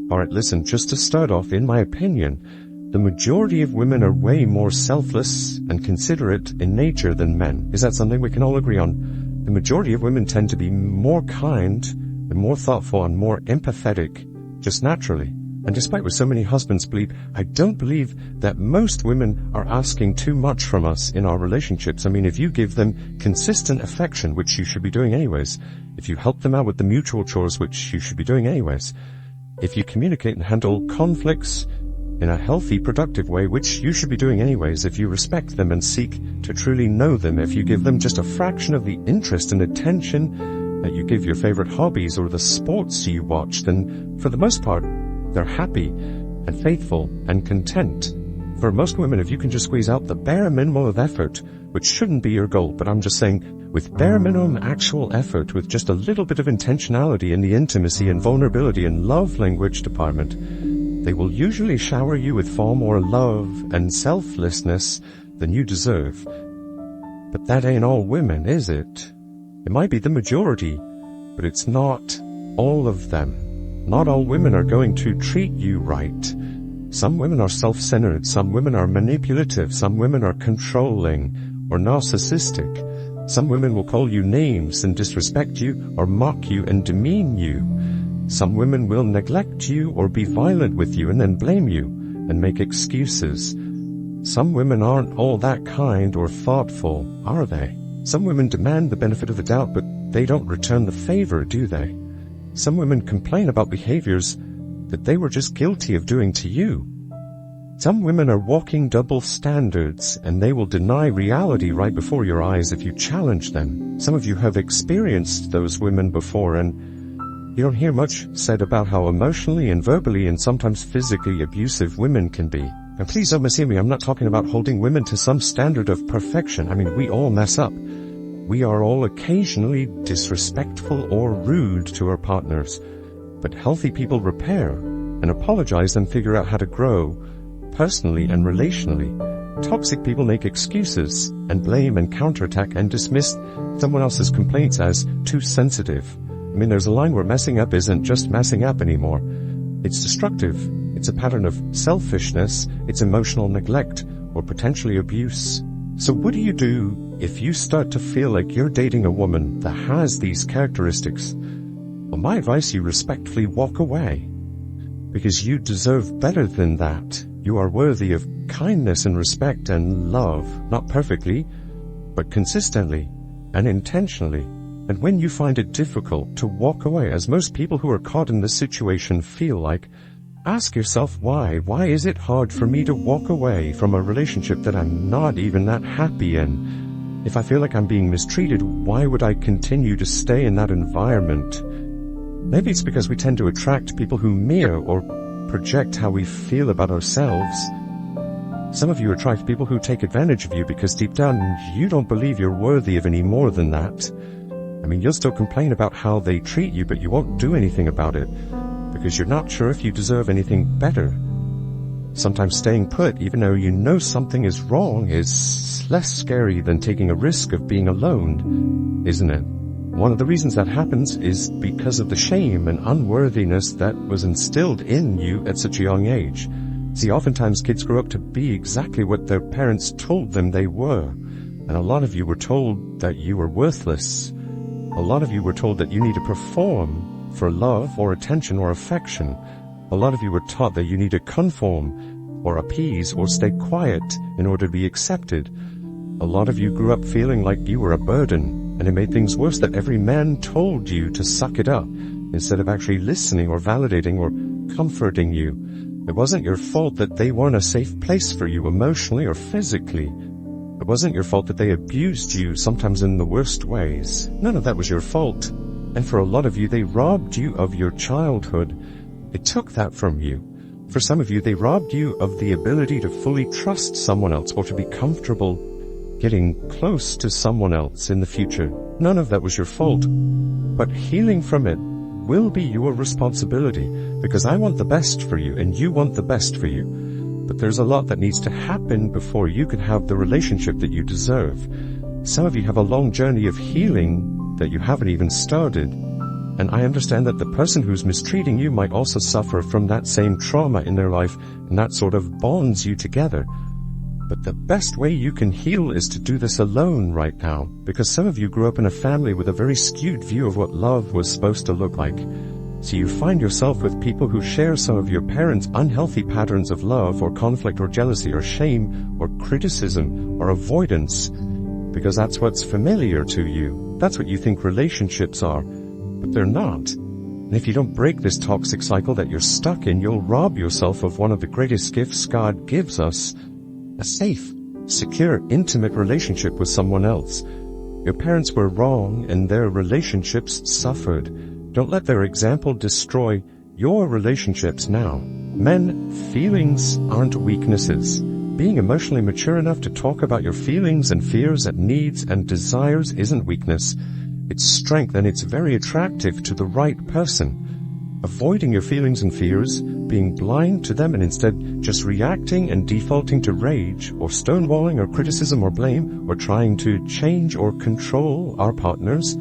Alright, listen, just to start off, in my opinion, the majority of women are way more selfless and considerate in nature than men. Is that something we can all agree on? The majority of women tend to be more kind and more thoughtful and more empathetic, just naturally. And despite what so many husbands believe, I don't believe that most women are asking too much from us in our relationships. I mean, if you give them consistent affection, which you should be doing anyways, if you help them out with the mutual chores, which you should be doing anyways, if you communicate and handle conflicts in a healthy, productive way, which you should be doing anyways, if you respect them and seek to truly know them, if you give them just a fraction of the interest and attention that you give your favorite hobbies or the sports you watch, then for the most part, they're happy and faithful and content. For most women, if you can just squeeze out the bare minimum of effort, which shouldn't be your goal, but I'm just saying, with bare minimum actual effort, with just a little bit of intentionality in the intimacy and vulnerability and love language department, they will usually shower you with far more love and selflessness than you deserve. But that ain't all women, is it? It might be the majority, but it's not all of them. Not all women are going to treat you right. Some women are self-centered, some women are manipulative, some women are controlling or narcissistic. Some women will call you names and disrespect you or mock you and demean you. Some women will neglect you or be violent with you and then blame you and make excuses. Some women aren't all that kind or thoughtful, are they? Some women demand the benefit of the doubt, but they don't return the favor, do they? Some women complain about behaviors that they were just guilty of doing to you. Some women are walking double standards, and they will deny reality right before your eyes if you challenge them. Some of you have experienced those women before, and you don't hear much said about how emotionally and verbally and sometimes physically abusive women can be. And please don't mishear me, I'm not talking about holding women to some standard of perfection. I mean, we all mess up. We are all occasionally disrespectful or rude to our partners. But healthy people repair and apologize and figure out how to grow personally and relationally. Toxic people make excuses and blame and counterattack and dismiss someone else's complaints as too sensitive. I mean, there's a line where messing up isn't just messing up anymore. It's destructive. It's a pattern of selfishness. It's emotional neglect or potentially abuse. So what do you do if you start to feel like you're dating a woman that has these characteristics? Well, my advice, you respectfully walk away. Because you deserve better than that. You are worthy of kindness and respect and love, not perfectly, but consistently and intentionally. And when you find it difficult to walk away, as most people who are caught in this situation feel like, ask yourself why. Why is it hard for me to walk away from a relationship that I'm not even that happy in? If I feel like I'm being mistreated, why would I continue to stay in that environment? Maybe it's because we tend to attract people who mirror or project how we feel about ourselves. Some of you attract people who take advantage of you because deep down you don't believe you're worthy of any more than that. I mean, you'll still complain about how they treat you, but you won't do anything about it because you're not sure if you deserve anything better. Sometimes staying put, even though you know something is wrong, is less scary than taking a risk of being alone, isn't it? One of the reasons that happens is because of the shame and unworthiness that was instilled in you at such a young age. See, oftentimes kids grow up to be exactly what their parents told them they were. And a lot of you were told that you were worthless. A lot of you were told that you need to perform for love or attention or affection. A lot of you were taught that you need to conform or appease or stay quiet in order to be accepted. A lot of you grew up feeling like you were a burden. And it made things worse that every man told you to suck it up instead of actually listening or validating or comforting you. It wasn't your fault that they weren't a safe place for you emotionally or physically. It wasn't your fault that they abused you, sometimes in the worst ways. None of that was your fault. And for a lot of you, they robbed you of your childhood. They took that from you. For some of you, they robbed you of the ability to fully trust someone else or to be comfortable getting close to someone else in the future. None of that was your fault. But healing from it will be your responsibility, because I want the best for you and you want the best for you. But there's a lot that needs to happen before you can have the relationship that you deserve. Some of you have a long journey of healing that you haven't even started. And I understand that the person who's mistreating you might also suffer from that same trauma in their life, and that sort of bonds you together. But the best way you can heal is to do this alone right now, because some of you grew up in a family with a very skewed view of what love was supposed to look like. So you find yourself with people who share some of your parents' unhealthy patterns of love or conflict or jealousy or shame or criticism or avoidance, because that's what's familiar to you. That's what you think relationships are, but they're not. And if you don't break this toxic cycle that you're stuck in, you'll rob yourself of one of the greatest gifts God gives us, a safe, secure, intimate relationship with someone else. Your parents were wrong and their relationships suffered. Don't let their example destroy your relationships now. Men, feelings aren't weaknesses. Being emotionally mature enough to talk about your feelings and fears and needs and desires isn't weakness. It's strength, and it's very attractive to the right person. Avoiding your feelings and fears, being blind to them and instead just reacting and defaulting to rage or stonewalling or criticism or blame or trying to change or control our partners,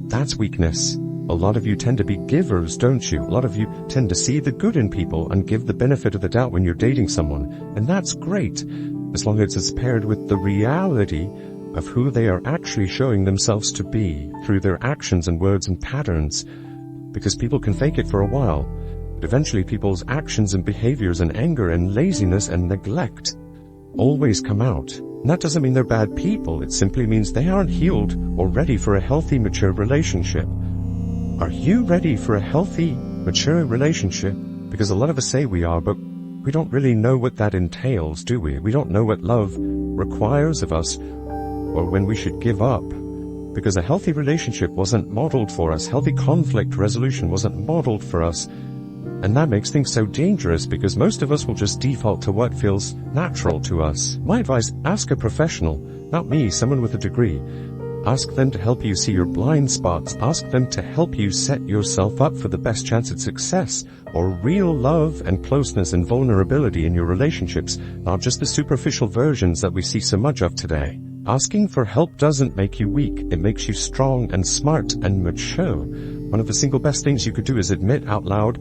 that's weakness. A lot of you tend to be givers, don't you? A lot of you tend to see the good in people and give the benefit of the doubt when you're dating someone. And that's great, as long as it's paired with the reality of who they are actually showing themselves to be through their actions and words and patterns. Because people can fake it for a while, but eventually people's actions and behaviors and anger and laziness and neglect always come out. And that doesn't mean they're bad people. It simply means they aren't healed or ready for a healthy, mature relationship. Are you ready for a healthy, mature relationship? Because a lot of us say we are, but we don't really know what that entails, do we? We don't know what love requires of us or when we should give up. Because a healthy relationship wasn't modeled for us. Healthy conflict resolution wasn't modeled for us. And that makes things so dangerous because most of us will just default to what feels natural to us. My advice, ask a professional, not me, someone with a degree. Ask them to help you see your blind spots. Ask them to help you set yourself up for the best chance at success or real love and closeness and vulnerability in your relationships, not just the superficial versions that we see so much of today. Asking for help doesn't make you weak. It makes you strong and smart and mature. One of the single best things you could do is admit out loud,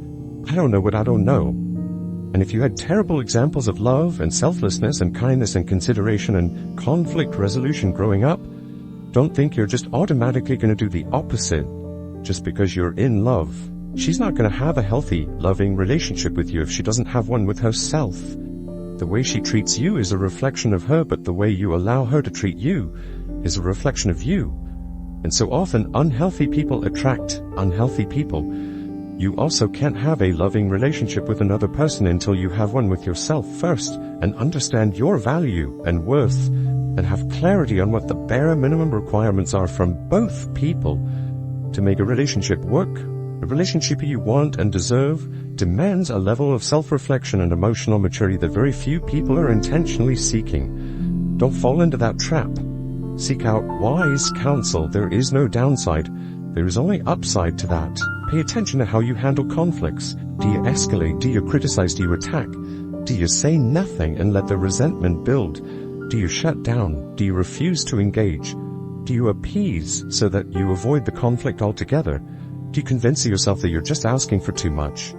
I don't know what I don't know. And if you had terrible examples of love and selflessness and kindness and consideration and conflict resolution growing up, don't think you're just automatically going to do the opposite just because you're in love. She's not going to have a healthy, loving relationship with you if she doesn't have one with herself. The way she treats you is a reflection of her, but the way you allow her to treat you is a reflection of you. And so often, unhealthy people attract unhealthy people. You also can't have a loving relationship with another person until you have one with yourself first and understand your value and worth and have clarity on what the bare minimum requirements are from both people to make a relationship work. A relationship you want and deserve demands a level of self-reflection and emotional maturity that very few people are intentionally seeking. Don't fall into that trap. Seek out wise counsel. There is no downside. There is only upside to that. Pay attention to how you handle conflicts. Do you escalate? Do you criticize? Do you attack? Do you say nothing and let the resentment build? Do you shut down? Do you refuse to engage? Do you appease so that you avoid the conflict altogether? Do you convince yourself that you're just asking for too much?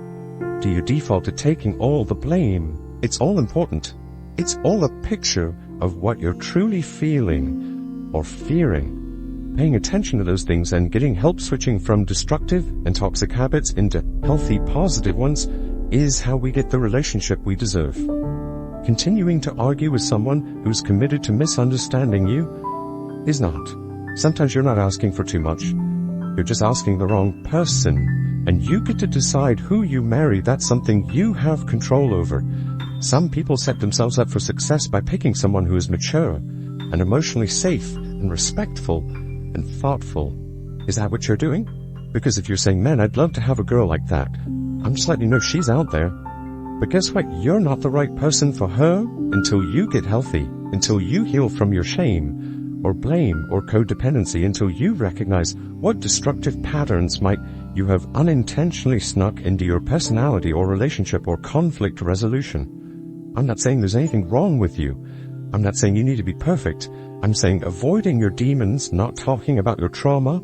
Do you default to taking all the blame? It's all important. It's all a picture of what you're truly feeling or fearing. Paying attention to those things and getting help switching from destructive and toxic habits into healthy, positive ones is how we get the relationship we deserve. Continuing to argue with someone who's committed to misunderstanding you is not. Sometimes you're not asking for too much. You're just asking the wrong person. And you get to decide who you marry. That's something you have control over. Some people set themselves up for success by picking someone who is mature and emotionally safe and respectful and thoughtful. Is that what you're doing? Because if you're saying, man, I'd love to have a girl like that, I'm just letting you know she's out there. But guess what? You're not the right person for her until you get healthy, until you heal from your shame or blame or codependency, until you recognize what destructive patterns might you have unintentionally snuck into your personality or relationship or conflict resolution. I'm not saying there's anything wrong with you. I'm not saying you need to be perfect. I'm saying avoiding your demons, not talking about your trauma,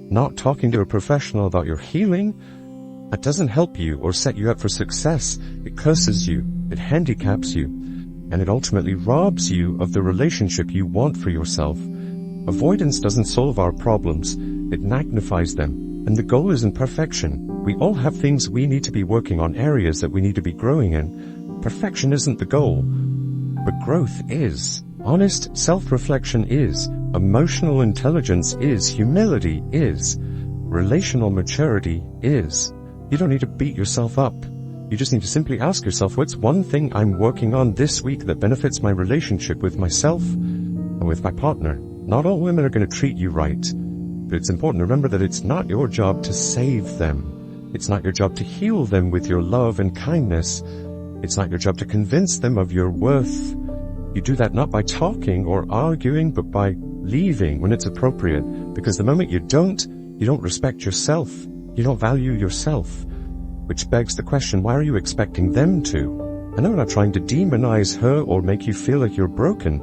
not talking to a professional about your healing, that doesn't help you or set you up for success. It curses you, it handicaps you, and it ultimately robs you of the relationship you want for yourself. Avoidance doesn't solve our problems, it magnifies them. And the goal isn't perfection. We all have things we need to be working on, areas that we need to be growing in. Perfection isn't the goal, but growth is. Honest self-reflection is. Emotional intelligence is. Humility is. Relational maturity is. You don't need to beat yourself up. You just need to simply ask yourself, what's one thing I'm working on this week that benefits my relationship with myself and with my partner? Not all women are going to treat you right, but it's important to remember that it's not your job to save them. It's not your job to heal them with your love and kindness. It's not your job to convince them of your worth. You do that not by talking or arguing, but by leaving when it's appropriate. Because the moment you don't respect yourself. You don't value yourself. Which begs the question, why are you expecting them to? I know I'm not trying to demonize her or make you feel like you're broken.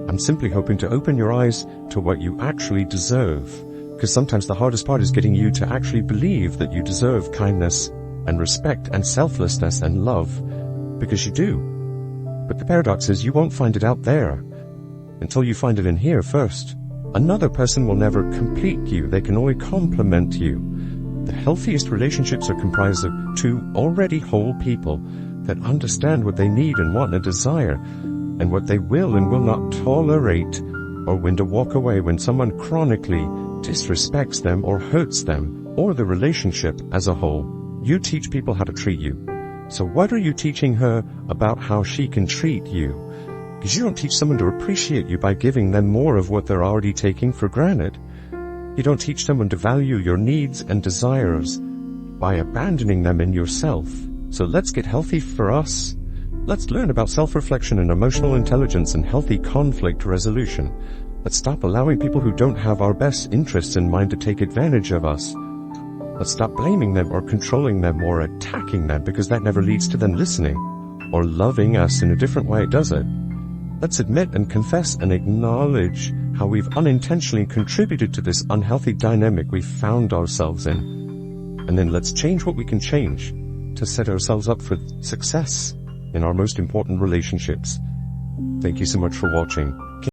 I'm simply hoping to open your eyes to what you actually deserve. Because sometimes the hardest part is getting you to actually believe that you deserve kindness and respect and selflessness and love. Because you do. But the paradox is you won't find it out there until you find it in here first. Another person will never complete you. They can only complement you. The healthiest relationships are comprised of two already whole people that understand what they need and want and desire, and what they will and will not tolerate, or when to walk away when someone chronically disrespects them or hurts them, or the relationship as a whole. You teach people how to treat you. So what are you teaching her about how she can treat you? Because you don't teach someone to appreciate you by giving them more of what they're already taking for granted. You don't teach someone to value your needs and desires by abandoning them in yourself. So let's get healthy for us. Let's learn about self-reflection and emotional intelligence and healthy conflict resolution. Let's stop allowing people who don't have our best interests in mind to take advantage of us. Let's stop blaming them or controlling them or attacking them, because that never leads to them listening or loving us in a different way, does it? Let's admit and confess and acknowledge how we've unintentionally contributed to this unhealthy dynamic we've found ourselves in. And then let's change what we can change to set ourselves up for success in our most important relationships. Thank you so much for watching.